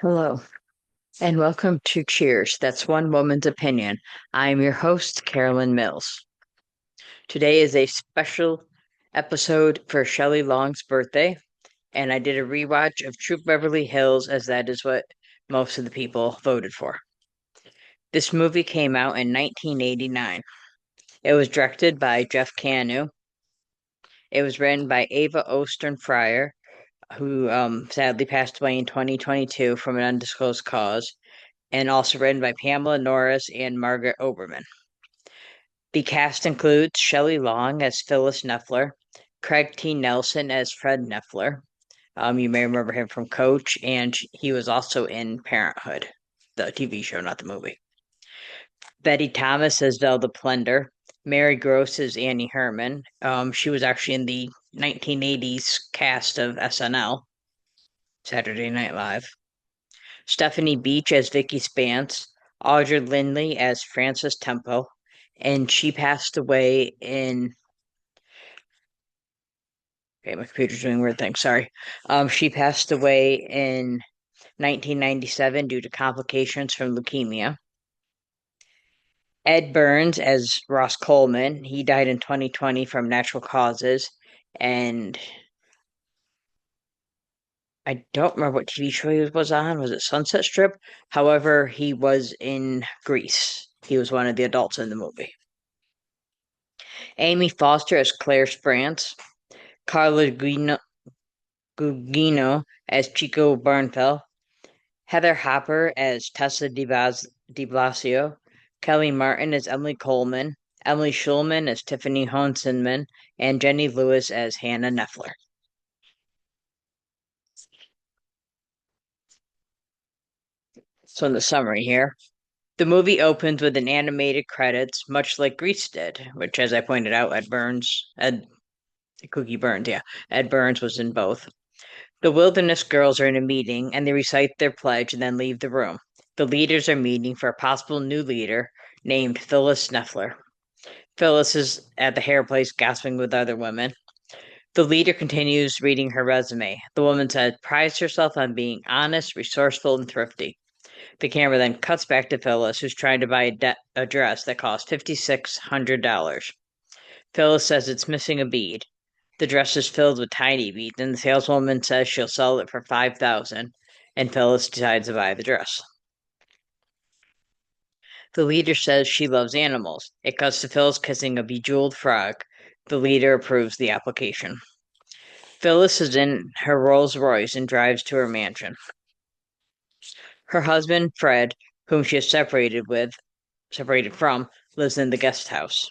Hello, and welcome to Cheers. That's one woman's opinion. I'm your host, Carolyn Mills. Today is a special episode for Shelley Long's birthday, and I did a rewatch of Troop Beverly Hills as that is what most of the people voted for. This movie came out in 1989. It was directed by Jeff Canu. It was written by Ava Ostern Fryer, who sadly passed away in 2022 from an undisclosed cause, and also written by Pamela Norris and Margaret Oberman. The cast includes Shelley Long as Phyllis Neffler, Craig T. Nelson as Fred Neffler. You may remember him from Coach, and he was also in Parenthood, the TV show, not the movie. Betty Thomas as Velda Plender. Mary Gross as Annie Herman. She was actually in the 1980s cast of SNL, Saturday Night Live. Stephanie Beach as Vicky Spance, Audra Lindley as Frances Tempo, and she passed away in. Okay, my computer's doing weird things. Sorry. She passed away in 1997 due to complications from leukemia. Ed Burns as Ross Coleman. He died in 2020 from natural causes, and I don't remember what TV show he was on. Was it Sunset Strip? However, he was in Grease. He was one of the adults in the movie. Amy Foster as Claire Sprance, Carla Gugino as Chico Barnfeld, Heather Hopper as Tessa Di Blasio, Kelly Martin as Emily Coleman, Emily Schulman as Tiffany Honsenman, and Jenny Lewis as Hannah Neffler. So in the summary here, the movie opens with an animated credits, much like Grease did, which, as I pointed out, Ed Cookie Burns, yeah, Ed Burns was in both. The Wilderness girls are in a meeting and they recite their pledge and then leave the room. The leaders are meeting for a possible new leader named Phyllis Neffler. Phyllis is at the hair place gasping with other women. The leader continues reading her resume. The woman said, prides herself on being honest, resourceful, and thrifty. The camera then cuts back to Phyllis, who's trying to buy a dress that costs $5,600. Phyllis says it's missing a bead. The dress is filled with tiny beads, and the saleswoman says she'll sell it for $5,000, and Phyllis decides to buy the dress. The leader says she loves animals. It cuts to Phyllis kissing a bejeweled frog. The leader approves the application. Phyllis is in her Rolls Royce and drives to her mansion. Her husband, Fred, whom she is separated from, lives in the guest house.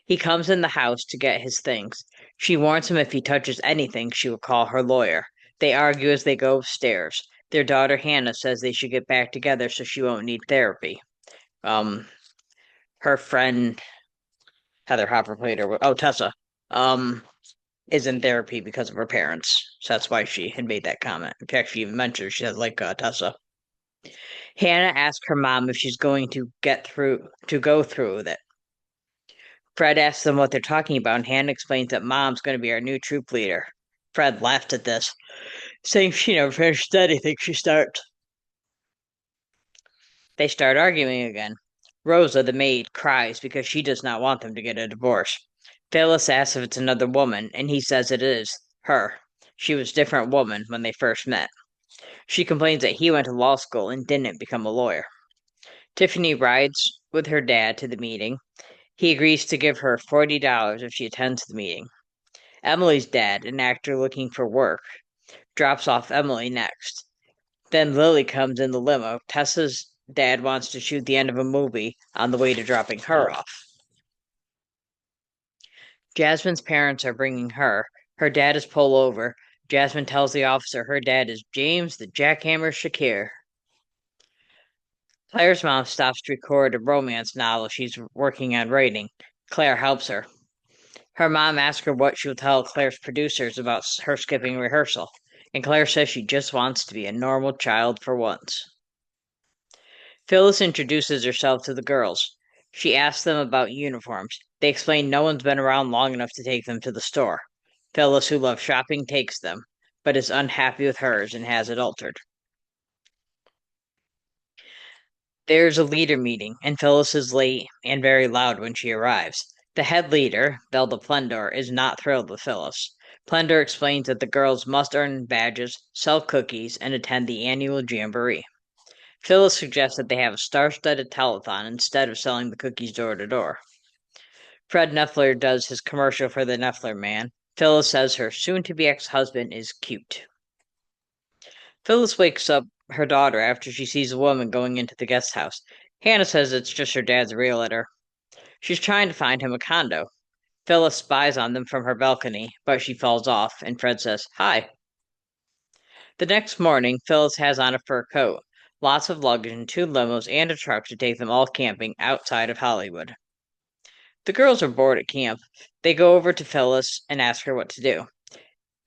He comes in the house to get his things. She warns him if he touches anything, she will call her lawyer. They argue as they go upstairs. Their daughter Hannah says they should get back together so she won't need therapy. Um, her friend Heather Hopper played her. Oh, Tessa. Is in therapy because of her parents. So that's why she had made that comment. In fact, she even mentioned she said like Tessa. Hannah asks her mom if she's going to go through with it. Fred asks them what they're talking about, and Hannah explains that Mom's going to be our new troop leader. Fred laughed at this, saying she never finished anything she starts. They start arguing again. Rosa, the maid, cries because she does not want them to get a divorce. Phyllis asks if it's another woman, and he says it is her. She was a different woman when they first met. She complains that he went to law school and didn't become a lawyer. Tiffany rides with her dad to the meeting. He agrees to give her $40 if she attends the meeting. Emily's dad, an actor looking for work, drops off Emily next. Then Lily comes in the limo. Tessa's dad wants to shoot the end of a movie on the way to dropping her off. Jasmine's parents are bringing her. Her dad is pulled over. Jasmine tells the officer her dad is James the Jackhammer Shakir. Claire's mom stops to record a romance novel she's working on writing. Claire helps her. Her mom asks her what she'll tell Claire's producers about her skipping rehearsal, and Claire says she just wants to be a normal child for once. Phyllis introduces herself to the girls. She asks them about uniforms. They explain no one's been around long enough to take them to the store. Phyllis, who loves shopping, takes them, but is unhappy with hers and has it altered. There's a leader meeting, and Phyllis is late and very loud when she arrives. The head leader, Velda Plendor, is not thrilled with Phyllis. Plendor explains that the girls must earn badges, sell cookies, and attend the annual jamboree. Phyllis suggests that they have a star-studded telethon instead of selling the cookies door to door. Fred Neffler does his commercial for the Neffler Man. Phyllis says her soon-to-be ex-husband is cute. Phyllis wakes up her daughter after she sees a woman going into the guest house. Hannah says it's just her dad's realtor. She's trying to find him a condo. Phyllis spies on them from her balcony, but she falls off, and Fred says, "Hi." The next morning, Phyllis has on a fur coat, lots of luggage and two limos and a truck to take them all camping outside of Hollywood. The girls are bored at camp. They go over to Phyllis and ask her what to do.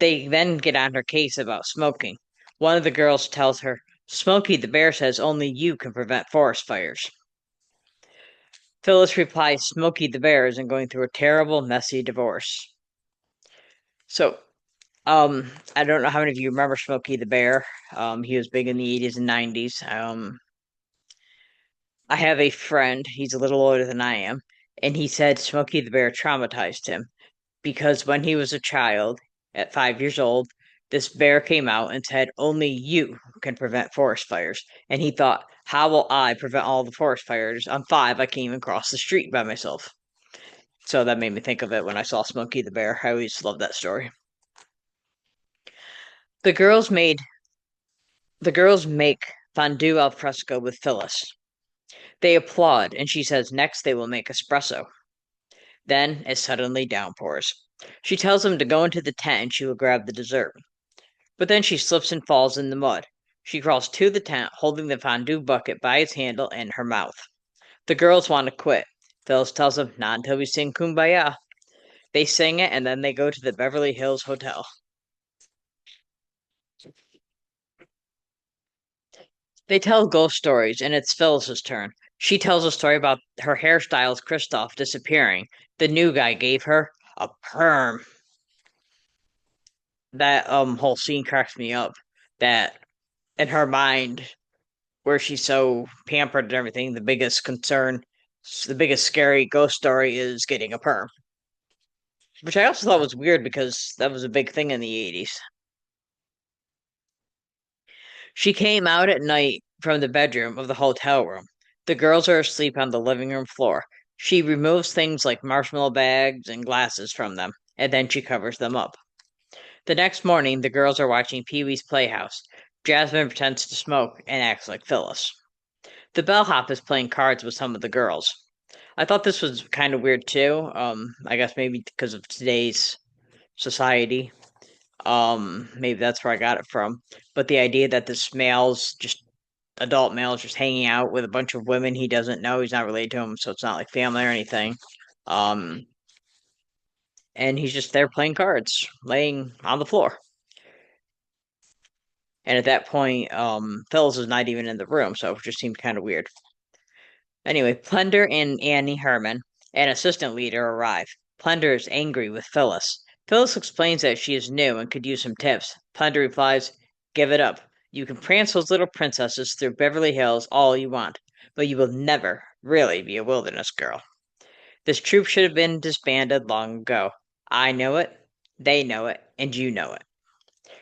They then get on her case about smoking. One of the girls tells her, "Smokey the Bear says only you can prevent forest fires." Phyllis replies, "Smokey the Bear isn't going through a terrible, messy divorce." So, I don't know how many of you remember Smokey the Bear. He was big in the 80s and 90s. I have a friend, he's a little older than I am, and he said Smokey the Bear traumatized him because when he was a child, at 5 years old, this bear came out and said, "Only you can prevent forest fires." And he thought, "How will I prevent all the forest fires? I'm five, I can't even cross the street by myself." So that made me think of it when I saw Smokey the Bear. I always loved that story. The girls made the girls make fondue al fresco with Phyllis. They applaud, and she says next they will make espresso. Then it suddenly downpours. She tells them to go into the tent and she will grab the dessert. But then she slips and falls in the mud. She crawls to the tent, holding the fondue bucket by its handle in her mouth. The girls want to quit. Phyllis tells them, "Not until we sing Kumbaya." They sing it, and then they go to the Beverly Hills Hotel. They tell ghost stories, and it's Phyllis's turn. She tells a story about her hairstylist Kristoff disappearing. The new guy gave her a perm. That whole scene cracks me up. That in her mind, where she's so pampered and everything, the biggest scary ghost story is getting a perm, which I also thought was weird because that was a big thing in the 80s. She came out at night from the bedroom of the hotel room. The girls are asleep on the living room floor. She removes things like marshmallow bags and glasses from them, and then she covers them up. The next morning, the girls are watching Pee Wee's Playhouse. Jasmine pretends to smoke and acts like Phyllis. The bellhop is playing cards with some of the girls. I thought this was kind of weird too. I guess maybe because of today's society. Maybe that's where I got it from. But the idea that this male's just adult male is just hanging out with a bunch of women he doesn't know, he's not related to them, so it's not like family or anything. Um, and he's just there playing cards, laying on the floor. And at that point, Phyllis is not even in the room, so it just seemed kind of weird. Anyway, Plunder and Annie Herman, an assistant leader, arrive. Plunder is angry with Phyllis. Phyllis explains that she is new and could use some tips. Plunder replies, "Give it up. You can prance those little princesses through Beverly Hills all you want, but you will never really be a wilderness girl. This troop should have been disbanded long ago. I know it, they know it, and you know it."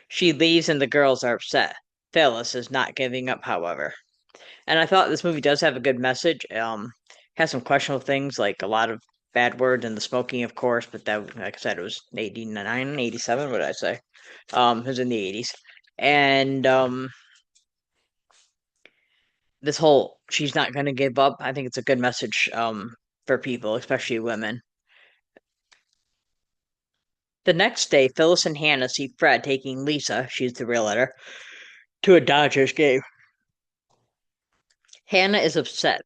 She leaves and the girls are upset. Phyllis is not giving up, however. And I thought this movie does have a good message. Has some questionable things like a lot of bad words and the smoking, of course, but that, like I said, it was 89, 87. What did I say? It was in the 80s. And this whole she's not going to give up, I think it's a good message for people, especially women. The next day, Phyllis and Hannah see Fred taking Lisa, she's the realtor, to a Dodgers game. Hannah is upset.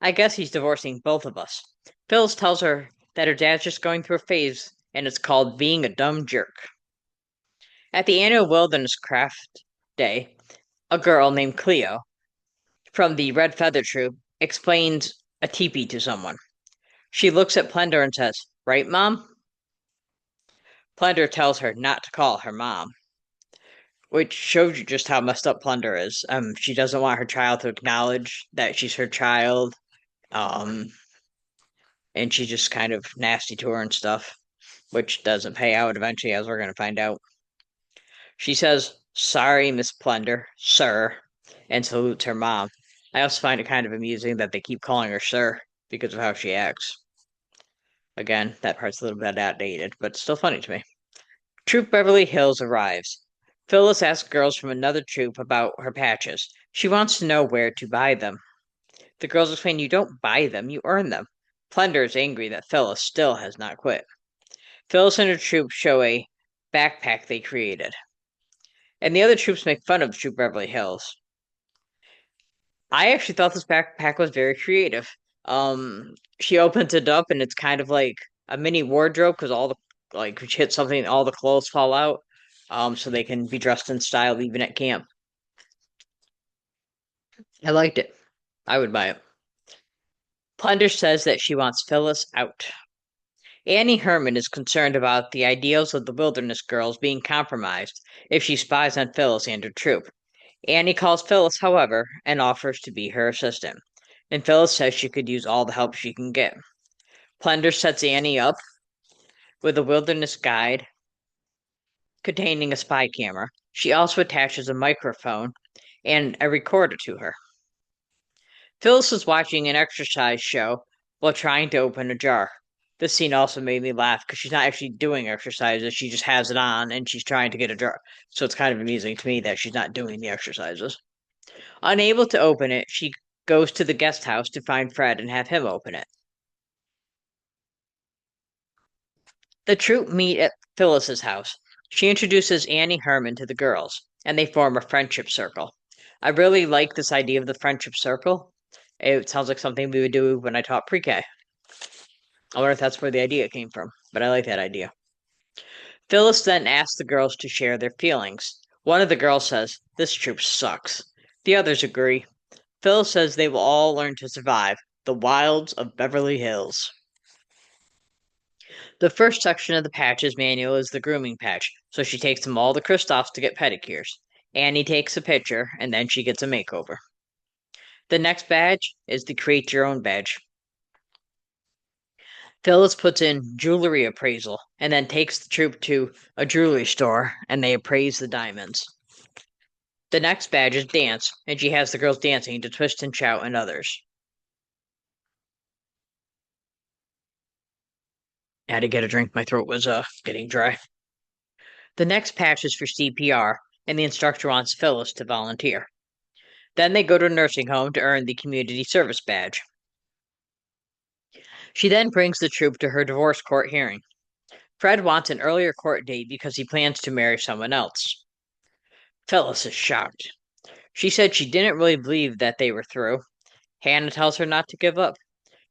"I guess he's divorcing both of us." Phyllis tells her that her dad's just going through a phase and it's called being a dumb jerk. At the annual Wilderness Craft Day, a girl named Cleo from the Red Feather Troop explains a teepee to someone. She looks at Plunder and says, "Right, Mom?" Plunder tells her not to call her mom. which shows you just how messed up Plunder is. She doesn't want her child to acknowledge that she's her child. Um, and she's just kind of nasty to her and stuff, which doesn't pay out eventually, as we're going to find out. She says, "Sorry, Miss Plunder, sir," and salutes her mom. I also find it kind of amusing that they keep calling her sir because of how she acts. Again, that part's a little bit outdated, but still funny to me. Troop Beverly Hills arrives. Phyllis asks girls from another troop about her patches. She wants to know where to buy them. The girls explain you don't buy them, you earn them. Plunder is angry that Phyllis still has not quit. Phyllis and her troop show a backpack they created. And the other troops make fun of Troop Beverly Hills. I actually thought this backpack was very creative. She opens it up and it's kind of like a mini wardrobe because all the like if you hit something, all the clothes fall out. So they can be dressed in style even at camp. I liked it. I would buy it. Plunder says that she wants Phyllis out. Annie Herman is concerned about the ideals of the Wilderness Girls being compromised if she spies on Phyllis and her troop. Annie calls Phyllis, however, and offers to be her assistant. And Phyllis says she could use all the help she can get. Plunder sets Annie up with a wilderness guide containing a spy camera. She also attaches a microphone and a recorder to her. Phyllis is watching an exercise show while trying to open a jar. This scene also made me laugh because she's not actually doing exercises. She just has it on and she's trying to get a jar. So it's kind of amusing to me that she's not doing the exercises. Unable to open it, she goes to the guest house to find Fred and have him open it. The troop meet at Phyllis's house. She introduces Annie Herman to the girls, and they form a friendship circle. I really like this idea of the friendship circle. It sounds like something we would do when I taught pre-K. I wonder if that's where the idea came from, but I like that idea. Phyllis then asks the girls to share their feelings. One of the girls says, "This troop sucks." The others agree. Phyllis says they will all learn to survive the wilds of Beverly Hills. The first section of the patches manual is the grooming patch, so she takes them all to Kristoff's to get pedicures. Annie takes a picture, and then she gets a makeover. The next badge is the create your own badge. Phyllis puts in jewelry appraisal, and then takes the troop to a jewelry store, and they appraise the diamonds. The next badge is dance, and she has the girls dancing to Twist and Shout and others. I had to get a drink, my throat was getting dry. The next patch is for CPR, and the instructor wants Phyllis to volunteer. Then they go to a nursing home to earn the community service badge. She then brings the troop to her divorce court hearing. Fred wants an earlier court date because he plans to marry someone else. Phyllis is shocked. She said she didn't really believe that they were through. Hannah tells her not to give up.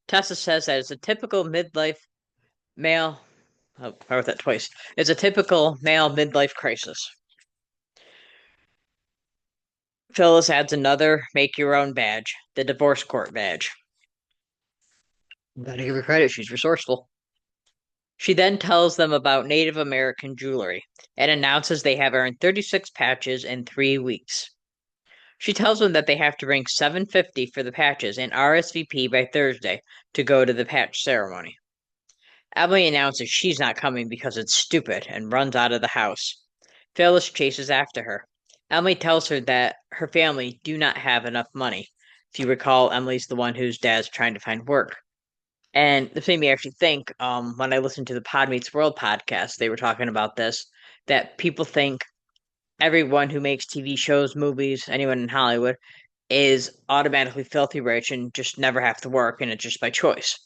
Tessa says that it's a typical midlife male. Oh, I wrote that twice. It's a typical male midlife crisis. Phyllis adds another make your own badge, the divorce court badge. Gotta give her credit, she's resourceful. She then tells them about Native American jewelry and announces they have earned 36 patches in 3 weeks. She tells them that they have to bring $750 for the patches and RSVP by Thursday to go to the patch ceremony. Emily announces she's not coming because it's stupid and runs out of the house. Phyllis chases after her. Emily tells her that her family do not have enough money. If you recall, Emily's the one whose dad's trying to find work. And this made me actually think, when I listened to the Pod Meets World podcast, they were talking about this, that people think everyone who makes TV shows, movies, anyone in Hollywood is automatically filthy rich and just never have to work, and it's just by choice.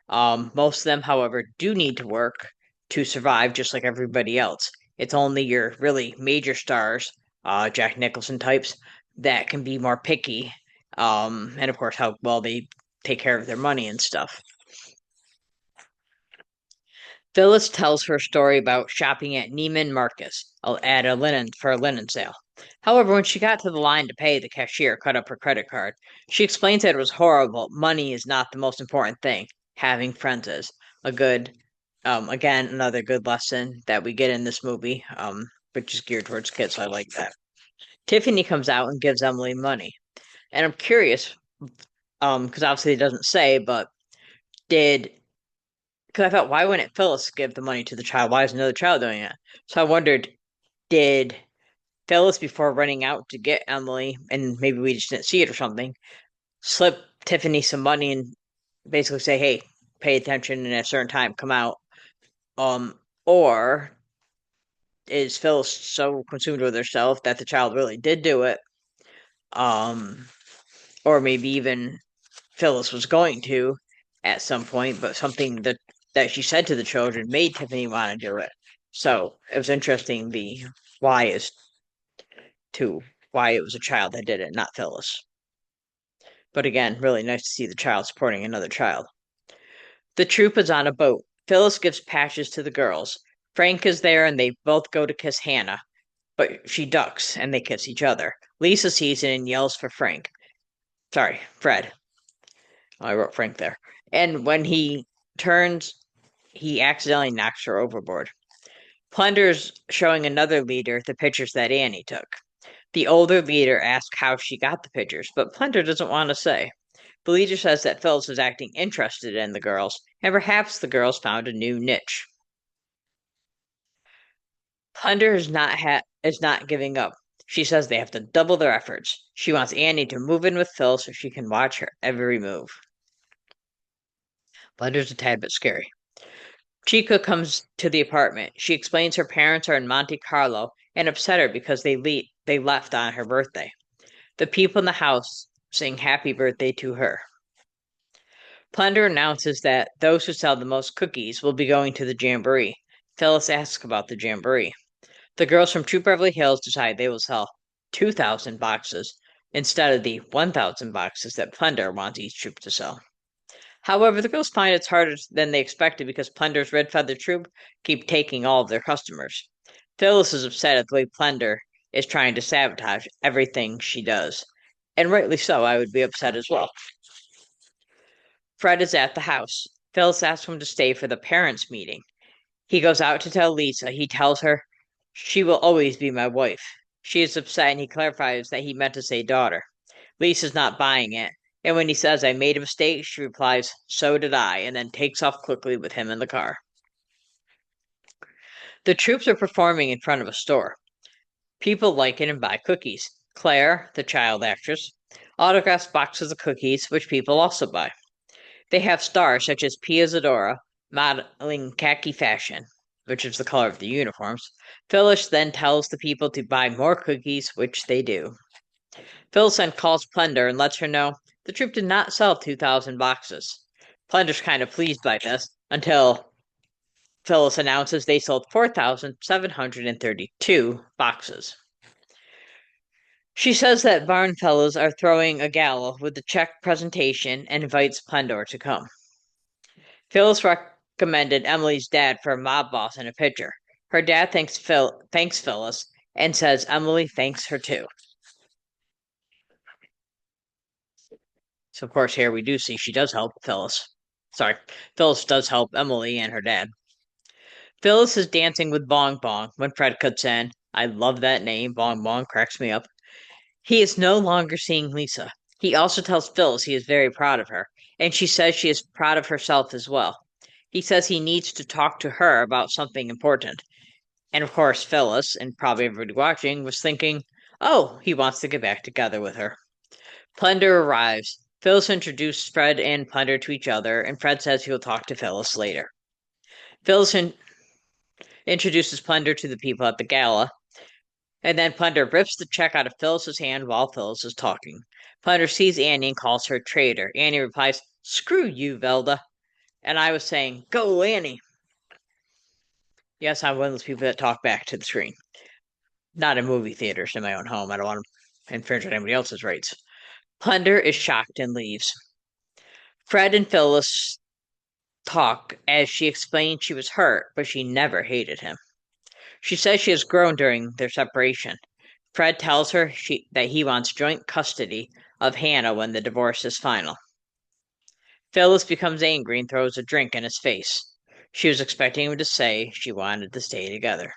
Most of them, however, do need to work to survive just like everybody else. It's only your really major stars, Jack Nicholson types, that can be more picky, and of course how well they take care of their money and stuff. Phyllis tells her story about shopping at Neiman Marcus at a linen sale. However, when she got to the line to pay, the cashier cut up her credit card. She explains that it was horrible. Money is not the most important thing. Having friends is a good, again, another good lesson that we get in this movie. which is geared towards kids, so I like that. Tiffany comes out and gives Emily money. And I'm curious, because obviously it doesn't say, but did because I thought, why wouldn't Phyllis give the money to the child? Why is another child doing it? So I wondered, did Phyllis, before running out to get Emily, and maybe we just didn't see it or something, slip Tiffany some money and basically say, "Hey, pay attention and at a certain time, come out." Or is Phyllis so consumed with herself that the child really did do it? Um, or maybe even Phyllis was going to at some point, but something that she said to the children made Tiffany want to do it. So it was interesting the why is to why it was a child that did it, not Phyllis. But again, really nice to see the child supporting another child. The troop is on a boat. Phyllis gives patches to the girls. Frank is there and they both go to kiss Hannah, but she ducks and they kiss each other. Lisa sees it and yells for Frank. Sorry, Fred. I wrote Frank there. And when he turns, he accidentally knocks her overboard. Plunder's showing another leader the pictures that Annie took. The older leader asks how she got the pictures, but Plunder doesn't want to say. The leader says that Phyllis is acting interested in the girls, and perhaps the girls found a new niche. Plunder is not giving up. She says they have to double their efforts. She wants Annie to move in with Phil so she can watch her every move. Plunder's a tad bit scary. Chica comes to the apartment. She explains her parents are in Monte Carlo and upset her because they left on her birthday. The people in the house sing happy birthday to her. Plunder announces that those who sell the most cookies will be going to the jamboree. Phyllis asks about the jamboree. The girls from Troop Beverly Hills decide they will sell 2,000 boxes instead of the 1,000 boxes that Plunder wants each troop to sell. However, the girls find it's harder than they expected because Plunder's red feather troop keep taking all of their customers. Phyllis is upset at the way Plunder is trying to sabotage everything she does. And rightly so, I would be upset as well. Fred is at the house. Phyllis asks him to stay for the parents' meeting. He goes out to tell Lisa. He tells her, "She will always be my wife." She is upset and he clarifies that he meant to say daughter. Lisa's not buying it. And when he says, "I made a mistake," she replies, "So did I," and then takes off quickly with him in the car. The troops are performing in front of a store. People like it and buy cookies. Claire, the child actress, autographs boxes of cookies, which people also buy. They have stars such as Pia Zadora modeling khaki fashion, which is the color of the uniforms. Phyllis then tells the people to buy more cookies, which they do. Phyllis then calls Plunder and lets her know the troop did not sell 2,000 boxes. Plunder's kind of pleased by this until Phyllis announces they sold 4,732 boxes. She says that Barn fellows are throwing a gala with the check presentation and invites Plunder to come. Phyllis recommended Emily's dad for a mob boss and a pitcher. Her dad thanks Phyllis and says Emily thanks her too. So of course here we do see she does help Phyllis. Sorry, Phyllis does help Emily and her dad. Phyllis is dancing with Bong Bong when Fred cuts in. I love that name. Bong Bong cracks me up. He is no longer seeing Lisa. He also tells Phyllis he is very proud of her, and she says she is proud of herself as well. He says he needs to talk to her about something important. And of course, Phyllis, and probably everybody watching, was thinking, oh, he wants to get back together with her. Plunder arrives. Phyllis introduces Fred and Plunder to each other, and Fred says he will talk to Phyllis later. Phyllis introduces Plunder to the people at the gala, and then Plunder rips the check out of Phyllis's hand while Phyllis is talking. Plunder sees Annie and calls her a traitor. Annie replies, "Screw you, Velda." And I was saying, "Go, Annie." Yes, I'm one of those people that talk back to the screen. Not in movie theaters, in my own home. I don't want to infringe on anybody else's rights. Plunder is shocked and leaves. Fred and Phyllis talk as she explains she was hurt, but she never hated him. She says she has grown during their separation. Fred tells her that he wants joint custody of Hannah when the divorce is final. Phyllis becomes angry and throws a drink in his face. She was expecting him to say she wanted to stay together.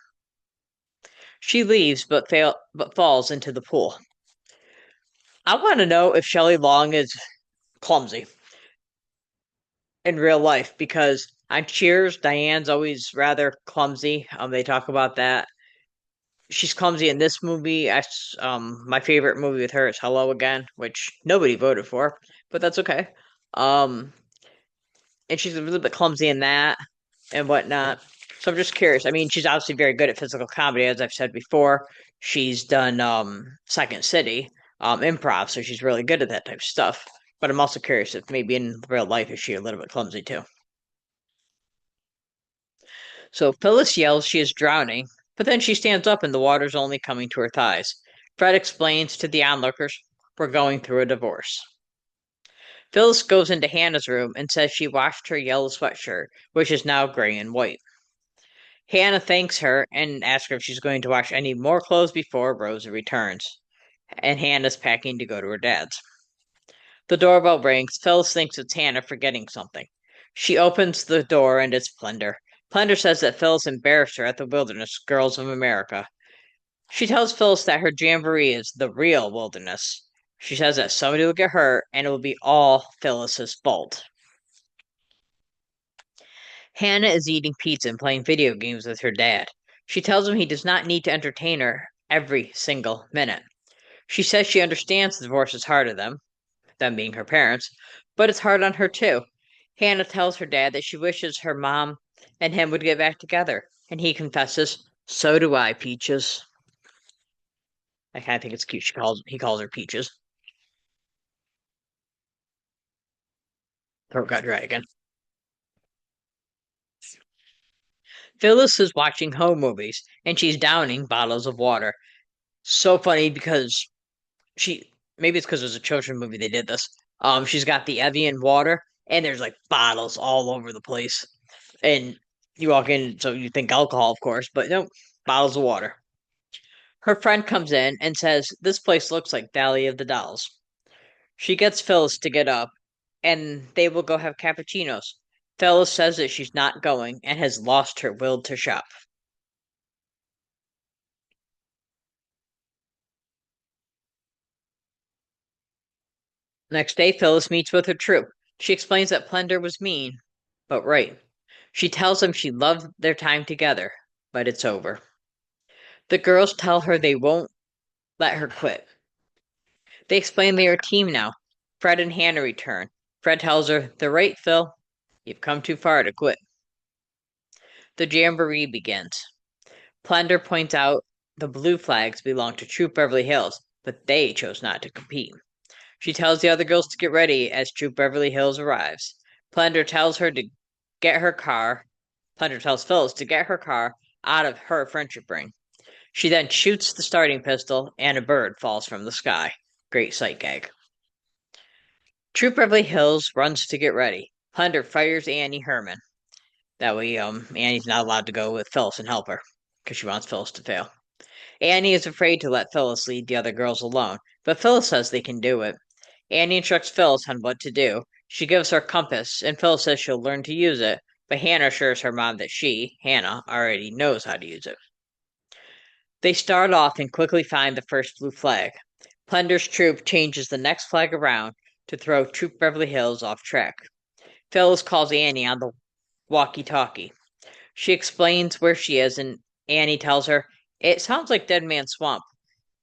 She leaves but falls into the pool. I want to know if Shelley Long is clumsy in real life because on Cheers, Diane's always rather clumsy. They talk about that. She's clumsy in this movie. My favorite movie with her is Hello Again, which nobody voted for, but that's okay. Um, and she's a little bit clumsy in that and whatnot. So I'm just curious. I mean, she's obviously very good at physical comedy, as I've said before. She's done Second City, improv, so she's really good at that type of stuff. But I'm also curious if maybe in real life is she a little bit clumsy too. So Phyllis yells she is drowning, but then she stands up and the water's only coming to her thighs. Fred explains to the onlookers, we're going through a divorce. Phyllis goes into Hannah's room and says she washed her yellow sweatshirt, which is now gray and white. Hannah thanks her and asks her if she's going to wash any more clothes before Rosa returns. And Hannah's packing to go to her dad's. The doorbell rings. Phyllis thinks it's Hannah forgetting something. She opens the door and it's Plunder. Plunder says that Phyllis embarrassed her at the Wilderness Girls of America. She tells Phyllis that her jamboree is the real wilderness. She says that somebody will get hurt and it will be all Phyllis's fault. Hannah is eating pizza and playing video games with her dad. She tells him he does not need to entertain her every single minute. She says she understands the divorce is hard on them being her parents, but it's hard on her too. Hannah tells her dad that she wishes her mom and him would get back together, and he confesses, so do I, Peaches. I kind of think it's cute. He calls her Peaches. Throat got dry again. Phyllis is watching home movies, and she's downing bottles of water. So funny because maybe it's because it was a children's movie they did this. She's got the Evian water, and there's like bottles all over the place. And you walk in, so you think alcohol, of course, but no, bottles of water. Her friend comes in and says, this place looks like Valley of the Dolls. She gets Phyllis to get up, and they will go have cappuccinos. Phyllis says that she's not going and has lost her will to shop. Next day, Phyllis meets with her troop. She explains that Plunder was mean, but right. She tells them she loved their time together, but it's over. The girls tell her they won't let her quit. They explain they are a team now. Fred and Hannah return. Fred tells her, they're right, Phil. You've come too far to quit. The jamboree begins. Plunder points out the blue flags belong to Troop Beverly Hills, but they chose not to compete. She tells the other girls to get ready as Troop Beverly Hills arrives. Plunder tells her to get her car. Plunder tells Phyllis to get her car out of her friendship ring. She then shoots the starting pistol, and a bird falls from the sky. Great sight gag. Troop Beverly Hills runs to get ready. Plunder fires Annie Herman. That way, Annie's not allowed to go with Phyllis and help her because she wants Phyllis to fail. Annie is afraid to let Phyllis lead the other girls alone, but Phyllis says they can do it. Annie instructs Phyllis on what to do. She gives her compass, and Phyllis says she'll learn to use it, but Hannah assures her mom that she, Hannah, already knows how to use it. They start off and quickly find the first blue flag. Plunder's troop changes the next flag around to throw Troop Beverly Hills off track. Phyllis calls Annie on the walkie-talkie. She explains where she is, and Annie tells her, it sounds like Dead Man's Swamp.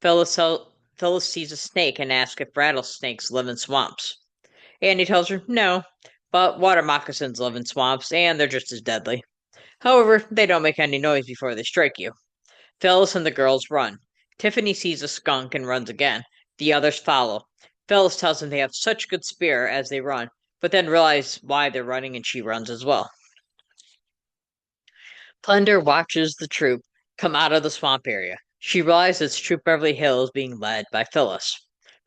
Phyllis sees a snake and asks if rattlesnakes live in swamps. Annie tells her no, but water moccasins live in swamps, and they're just as deadly. However, they don't make any noise before they strike you. Phyllis and the girls run. Tiffany sees a skunk and runs again. The others follow. Phyllis tells them they have such good spirit as they run, but then realizes why they're running and she runs as well. Plunder watches the troop come out of the swamp area. She realizes Troop Beverly Hills being led by Phyllis.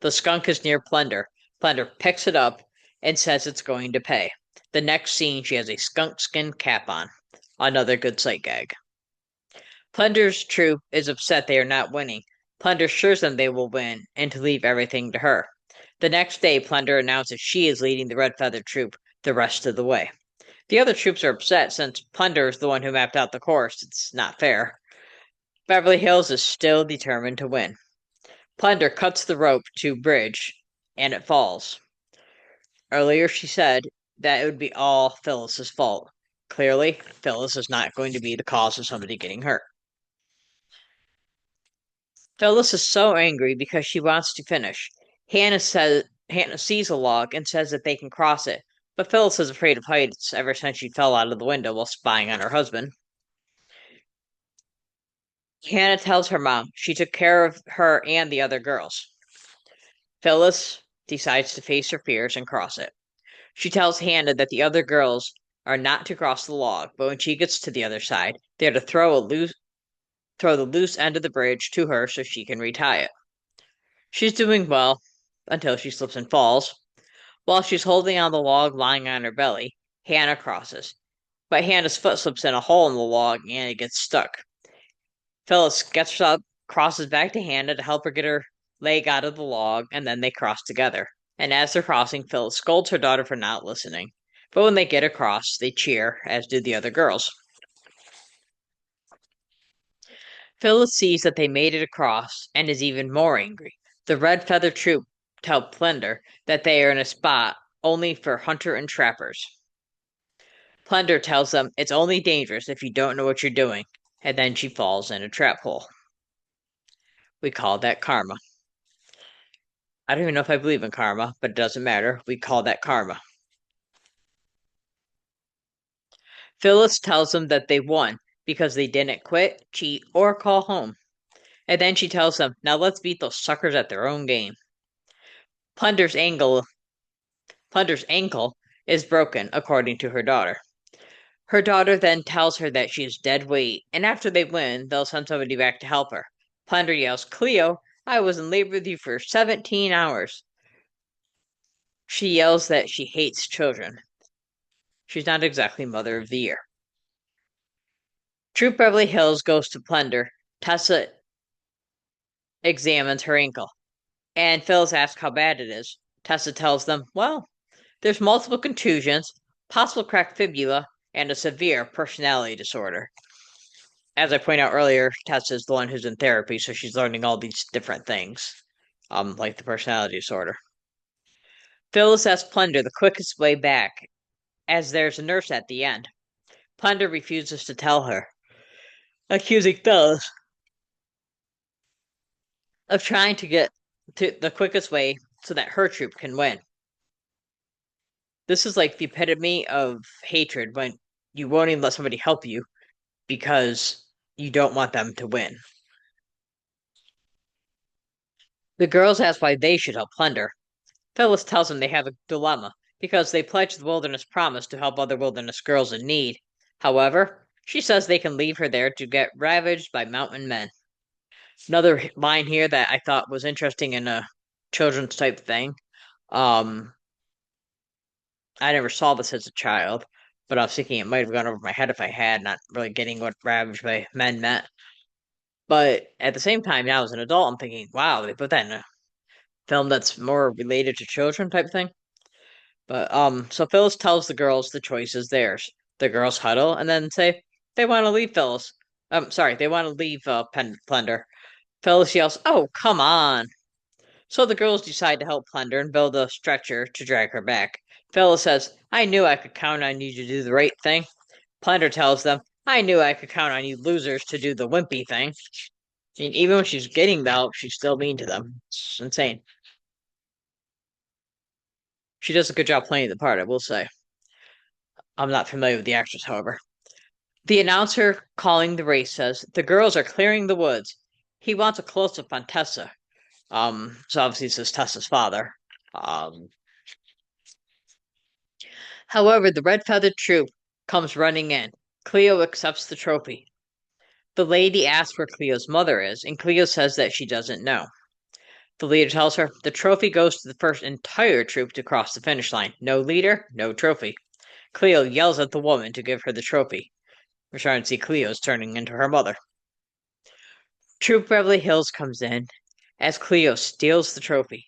The skunk is near Plunder. Plunder picks it up and says it's going to pay. The next scene, she has a skunk skin cap on. Another good sight gag. Plunder's troop is upset they are not winning. Plunder assures them they will win and to leave everything to her. The next day, Plunder announces she is leading the Red Feather troop the rest of the way. The other troops are upset since Plunder is the one who mapped out the course. It's not fair. Beverly Hills is still determined to win. Plunder cuts the rope to bridge, and it falls. Earlier, she said that it would be all Phyllis's fault. Clearly, Phyllis is not going to be the cause of somebody getting hurt. Phyllis is so angry because she wants to finish. Hannah sees a log and says that they can cross it, but Phyllis is afraid of heights ever since she fell out of the window while spying on her husband. Hannah tells her mom she took care of her and the other girls. Phyllis decides to face her fears and cross it. She tells Hannah that the other girls are not to cross the log, but when she gets to the other side, they are to throw the loose end of the bridge to her so she can retie it. She's doing well until she slips and falls. While she's holding on the log lying on her belly, Hannah crosses. But Hannah's foot slips in a hole in the log and it gets stuck. Phyllis gets up, crosses back to Hannah to help her get her leg out of the log, and then they cross together. And as they're crossing, Phyllis scolds her daughter for not listening. But when they get across, they cheer, as do the other girls. Phyllis sees that they made it across and is even more angry. The Red Feather Troop tell Plunder that they are in a spot only for hunter and trappers. Plunder tells them it's only dangerous if you don't know what you're doing, and then she falls in a trap hole. We call that karma. I don't even know if I believe in karma, but it doesn't matter. We call that karma. Phyllis tells them that they won because they didn't quit, cheat, or call home. And then she tells them, now let's beat those suckers at their own game. Plunder's ankle, Plunder's ankle is broken, according to her daughter. Her daughter then tells her that she is dead weight, and after they win, they'll send somebody back to help her. Plunder yells, Cleo, I was in labor with you for 17 hours. She yells that she hates children. She's not exactly Mother of the Year. Troop Beverly Hills goes to Plunder. Tessa examines her ankle, and Phyllis asks how bad it is. Tessa tells them, well, there's multiple contusions, possible cracked fibula, and a severe personality disorder. As I point out earlier, Tessa is the one who's in therapy, so she's learning all these different things, like the personality disorder. Phyllis asks Plunder the quickest way back, as there's a nurse at the end. Plunder refuses to tell her, accusing Phyllis of trying to get to the quickest way so that her troop can win. This is like the epitome of hatred when you won't even let somebody help you because you don't want them to win. The girls ask why they should help Plunder. Phyllis tells them they have a dilemma because they pledged the Wilderness Promise to help other wilderness girls in need. However, she says they can leave her there to get ravaged by mountain men. Another line here that I thought was interesting in a children's type thing. Um, I never saw this as a child, but I was thinking it might have gone over my head if I had, not really getting what ravaged by men meant. But at the same time, now as an adult, I'm thinking, wow, they put that in a film that's more related to children type thing. But so Phyllis tells the girls the choice is theirs. The girls huddle and then say they want to leave Phyllis. Sorry, they want to leave Plunder. Phyllis yells, "Oh, come on!" So the girls decide to help Plunder and build a stretcher to drag her back. Phyllis says, "I knew I could count on you to do the right thing." Plunder tells them, "I knew I could count on you losers to do the wimpy thing." I mean, even when she's getting the help, she's still mean to them. It's insane. She does a good job playing the part, I will say. I'm not familiar with the actress, however. The announcer calling the race says, the girls are clearing the woods. He wants a close-up on Tessa. So obviously this is Tessa's father. Um, However, the red-feathered troop comes running in. Cleo accepts the trophy. The lady asks where Cleo's mother is, and Cleo says that she doesn't know. The leader tells her the trophy goes to the first entire troop to cross the finish line. No leader, no trophy. Cleo yells at the woman to give her the trophy. We're starting to see Cleo's turning into her mother. Troop Beverly Hills comes in as Cleo steals the trophy.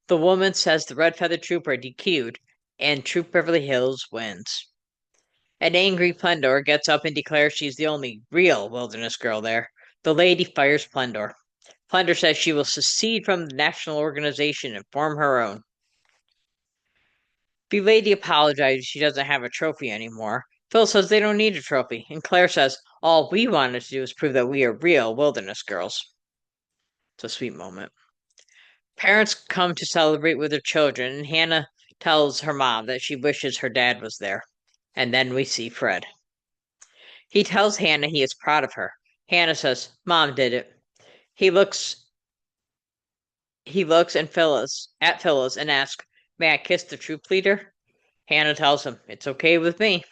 The woman says the red feathered troop are DQ'd, and Troop Beverly Hills wins. An angry Plendor gets up and declares she's the only real wilderness girl there. The lady fires Splendor. Splendor says she will secede from the national organization and form her own. The lady apologizes she doesn't have a trophy anymore. Phil says they don't need a trophy, and Claire says all we wanted to do is prove that we are real wilderness girls. It's a sweet moment. Parents come to celebrate with their children, and Hannah tells her mom that she wishes her dad was there. And then we see Fred. He tells Hannah he is proud of her. Hannah says, Mom did it. He looks and Phyllis and asks, May I kiss the troop leader? Hannah tells him, It's okay with me.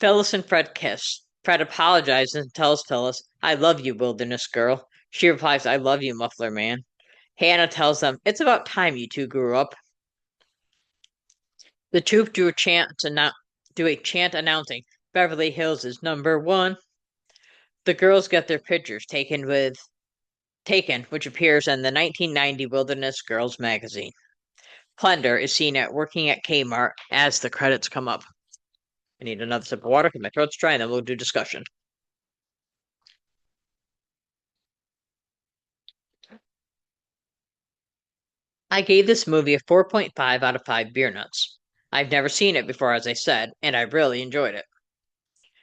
Phyllis and Fred kiss. Fred apologizes and tells Phyllis, I love you, wilderness girl. She replies, I love you, muffler man. Hannah tells them, It's about time you two grew up. The troop do a chant announcing Beverly Hills is #1. The girls get their pictures taken, which appears in the 1990 Wilderness Girls magazine. Splendor is seen working at Kmart as the credits come up. I need another sip of water because my throat's dry, and then we'll do discussion. I gave this movie a 4.5 out of 5 beer nuts. I've never seen it before, as I said, and I really enjoyed it.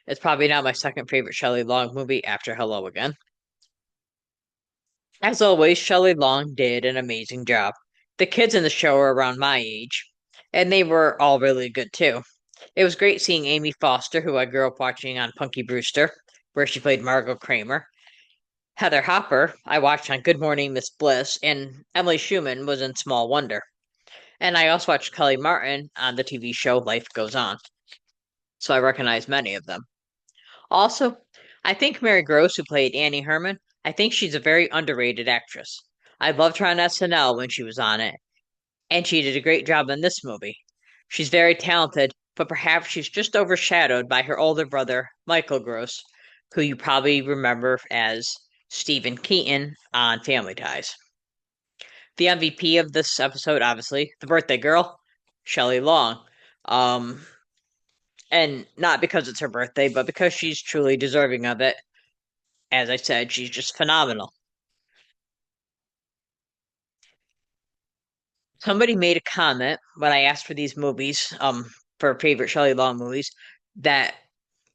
It's probably now my second favorite Shelley Long movie after Hello Again. As always, Shelley Long did an amazing job. The kids in the show are around my age, and they were all really good too. It was great seeing Amy Foster, who I grew up watching on Punky Brewster, where she played Margot Kramer. Heather Hopper, I watched on Good Morning Miss Bliss, and Emily Schumann was in Small Wonder. And I also watched Kelly Martin on the TV show Life Goes On, so I recognize many of them. Also, I think Mary Gross, who played Annie Herman, I think she's a very underrated actress. I loved her on SNL when she was on it, and she did a great job in this movie. She's very talented, but perhaps she's just overshadowed by her older brother, Michael Gross, who you probably remember as Stephen Keaton on Family Ties. The MVP of this episode, obviously, the birthday girl, Shelley Long. And not because it's her birthday, but because she's truly deserving of it. As I said, she's just phenomenal. Somebody made a comment when I asked for these movies, for favorite Shelley Long movies, that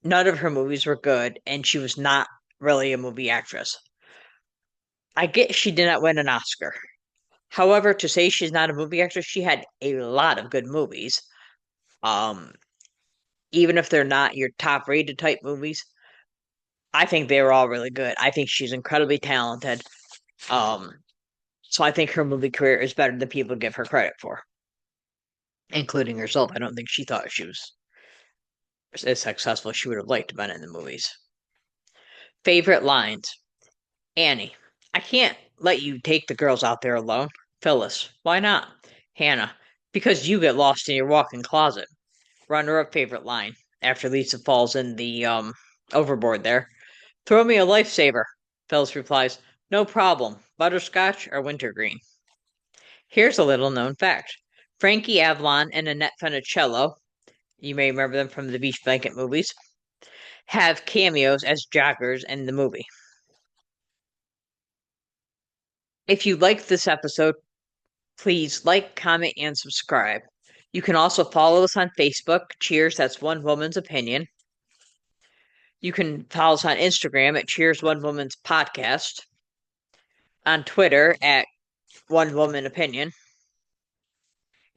none of her movies were good and she was not really a movie actress. I get she did not win an Oscar. However, to say she's not a movie actress, she had a lot of good movies. Um, Even if they're not your top rated type movies, I think they were all really good. I think she's incredibly talented. Um, so I think her movie career is better than people give her credit for, including herself. I don't think she thought she was as successful as she would have liked to been in the movies. Favorite lines. Annie, I can't let you take the girls out there alone. Phyllis, why not? Hannah, because you get lost in your walk-in closet. Runner-up favorite line after Lisa falls in the overboard there. Throw me a lifesaver. Phyllis replies, No problem. Butterscotch or wintergreen. Here's a little known fact. Frankie Avalon and Annette Funicello, you may remember them from the Beach Blanket movies, have cameos as joggers in the movie. If you liked this episode, please like, comment, and subscribe. You can also follow us on Facebook. Cheers, that's One Woman's Opinion. You can follow us on Instagram at Cheers One Woman's Podcast, on Twitter at One Woman Opinion.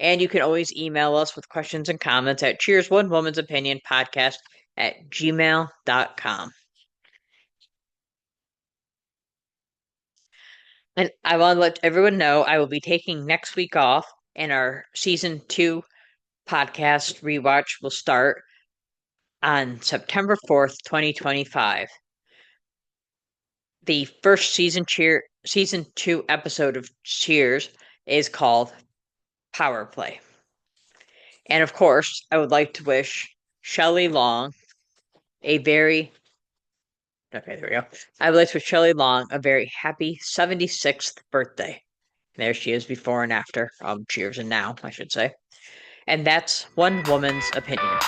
And you can always email us with questions and comments at Cheers One Woman's Opinion Podcast at gmail.com. And I want to let everyone know I will be taking next week off, and our season 2 podcast rewatch will start on September 4th, 2025. The first season 2 episode of Cheers is called Power Play. And of course, I would like to wish Shelley Long a very okay, there we go. I would like to wish Shelley Long a very happy 76th birthday. There she is before and after. Cheers and now, I should say. And that's One Woman's Opinion.